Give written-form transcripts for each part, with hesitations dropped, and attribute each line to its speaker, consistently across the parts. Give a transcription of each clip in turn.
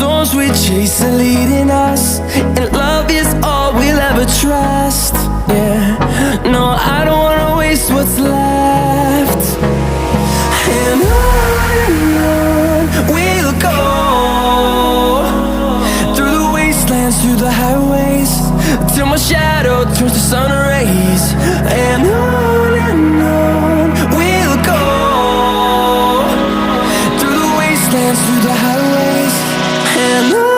Speaker 1: storms we chase are leading us, and love is all we'll ever trust. Yeah, no, I don't wanna waste what's left. And on we'll go, through the wastelands, through the highways, till my shadow turns to sun rays. And on we'll go, through the wastelands, through the highways, and on.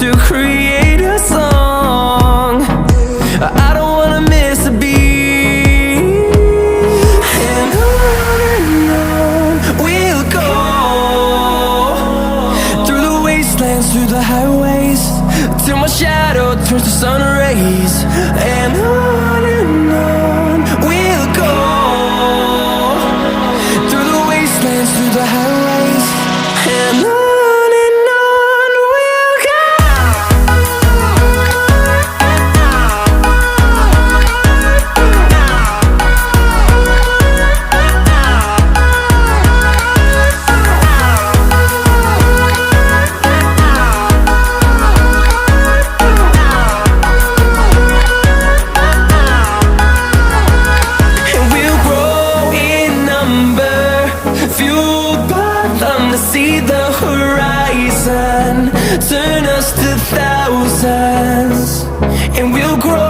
Speaker 1: To create a song, I don't wanna miss a beat. And on we'll go, through the wastelands, through the highways, till my shadow turns to sun rays. And on we'll go, through the wastelands, through the highways, and on. See the horizon turn us to thousands, and we'll grow